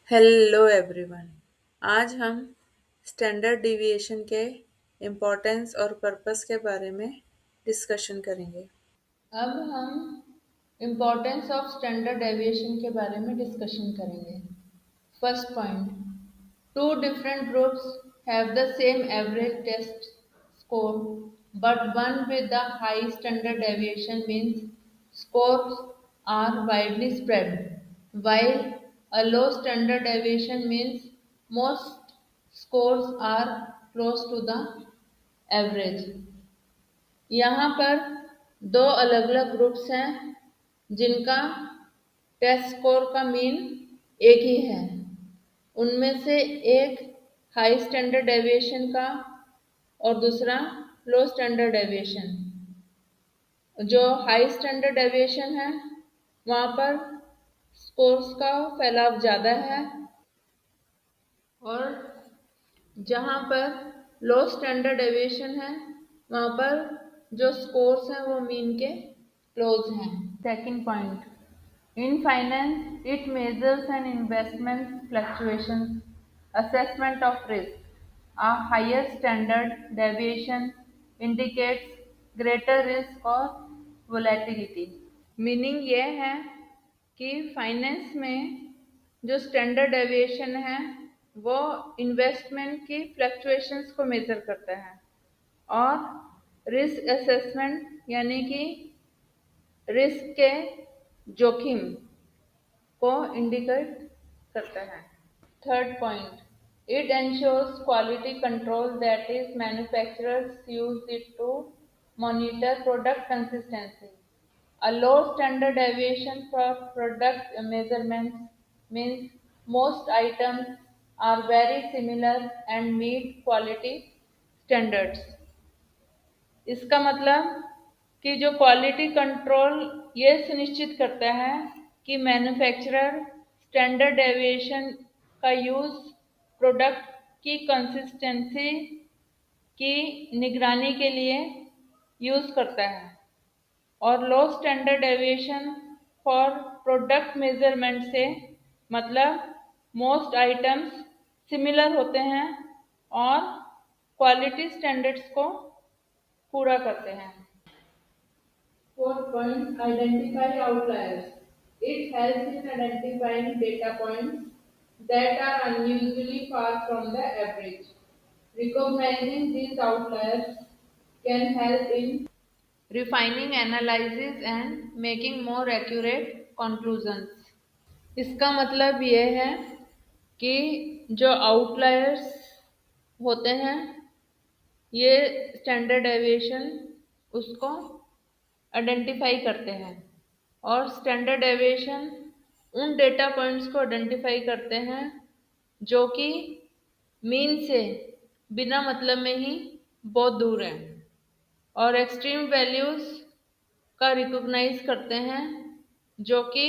Hello everyone. आज हम standard deviation के इम्पोर्टेंस और पर्पस के बारे में डिस्कशन करेंगे। अब हम इम्पोर्टेंस ऑफ स्टैंडर्ड डेविएशन के बारे में डिस्कशन करेंगे। First point, two different groups have the same average test score but one with the high standard deviation means scores are widely spread, while a low standard deviation means most scores are close to the average. यहाँ पर दो अलग अलग groups हैं जिनका test score का mean एक ही है। उनमें से एक हाई स्टैंडर्ड डेविएशन का और दूसरा लो स्टैंडर्ड डेविएशन। जो हाई स्टैंडर्ड डेविएशन है वहाँ पर स्कोर्स का फैलाव ज़्यादा है और जहाँ पर लो स्टैंडर्ड डेविएशन है वहाँ पर जो स्कोर्स हैं वो मीन के क्लोज हैं। Second point, in finance, it measures an investment fluctuations, assessment of risk. A higher standard deviation indicates greater risk or volatility. Meaning ये है कि फाइनेंस में जो स्टैंडर्ड डेविएशन है वो इन्वेस्टमेंट की फ्लक्चुएशंस को मेजर करता है और रिस्क असेसमेंट यानी कि रिस्क के जोखिम को इंडिकेट करता है। Third point, it ensures quality control that is manufacturers use it to monitor product consistency. A low standard deviation for product measurements means most items are very similar and meet quality standards. इसका मतलब कि जो quality control ये सुनिश्चित करता है कि manufacturer standard deviation का यूज़ प्रोडक्ट की कंसिस्टेंसी की निगरानी के लिए यूज़ करता है और low standard deviation for product measurement से मतलब मोस्ट आइटम्स सिमिलर होते हैं और क्वालिटी स्टैंडर्ड्स को पूरा करते हैं। Fourth point, identify outliers. It helps in identifying data points that are unusually far from the average. Recognizing these outliers can help in refining analysis and making more accurate conclusions. इसका मतलब ये है कि जो आउटलायर्स होते हैं ये standard deviation उसको आइडेंटिफाई करते हैं और स्टैंडर्ड डेविएशन उन डेटा पॉइंट्स को आइडेंटिफाई करते हैं जो कि मीन से बिना मतलब में ही बहुत दूर हैं और एक्सट्रीम वैल्यूज का रिकॉग्नाइज करते हैं जो कि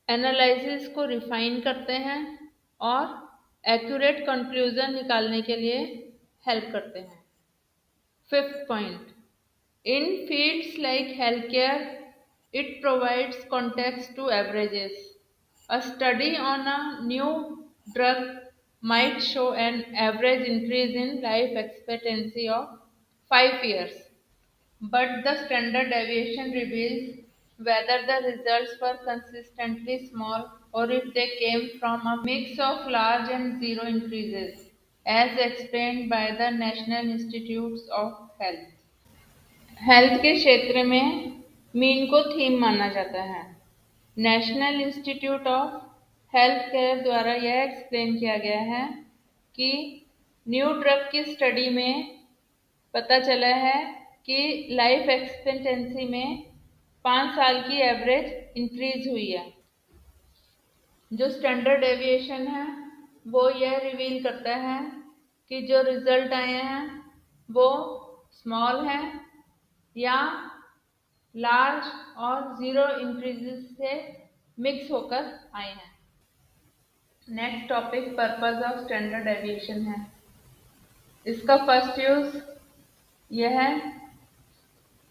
एनालिसिस को रिफाइन करते हैं और एक्यूरेट कंक्लूजन निकालने के लिए हेल्प करते हैं। Fifth point, in fields like healthcare, it provides context to averages. A study on a new drug might show an average increase in life expectancy of 5 years, but the standard deviation reveals whether the results were consistently small or if they came from a mix of large and zero increases, as explained by the National Institutes of Health. Health के क्षेत्र में mean को theme माना जाता है। National institute of health care द्वारा यह explain किया गया है कि न्यू ड्रग की स्टडी में पता चला है कि लाइफ एक्सपेक्टेंसी में 5 साल की एवरेज इंक्रीज हुई है। जो स्टैंडर्ड डेविएशन है वो यह रिवील करता है कि जो रिजल्ट आए हैं वो स्मॉल है या लार्ज और जीरो इंक्रीजेस से मिक्स होकर आए हैं। Next topic purpose of standard deviation है। इसका फर्स्ट यूज यह है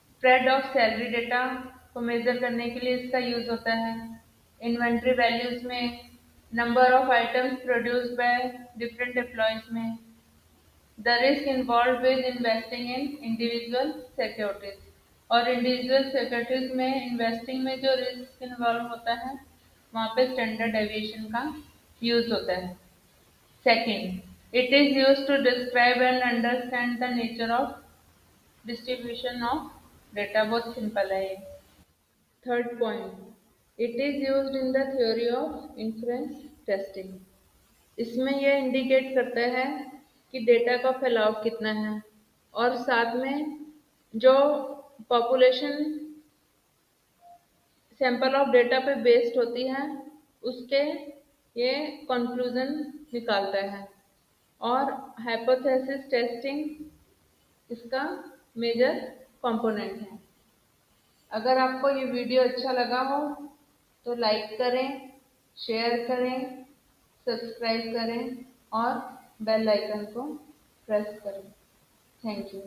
स्प्रेड ऑफ सैलरी डेटा को मेजर करने के लिए इसका यूज होता है। इन्वेंट्री वैल्यूज में number of items produced by different employees में, the risk involve with investing in individual securities, और इंडिविजुअल सिक्योरिटीज में इन्वेस्टिंग में जो रिस्क इन्वॉल्व होता है वहाँ पे स्टैंडर्ड डेविएशन का यूज होता है। Second, it is used to describe and understand the nature of distribution of data। बहुत सिंपल है ये। Third point, it is used in the theory of influence testing. इसमें यह इंडिकेट करता है कि डेटा का फैलाव कितना है और साथ में जो पॉपुलेशन सैंपल ऑफ डेटा पे बेस्ड होती है उसके ये कंक्लूजन निकालता है। और हाइपोथेसिस टेस्टिंग इसका मेजर कंपोनेंट है। अगर आपको ये वीडियो अच्छा लगा हो तो लाइक करें, शेयर करें, सब्सक्राइब करें और बेल आइकन को प्रेस करें। Thank you.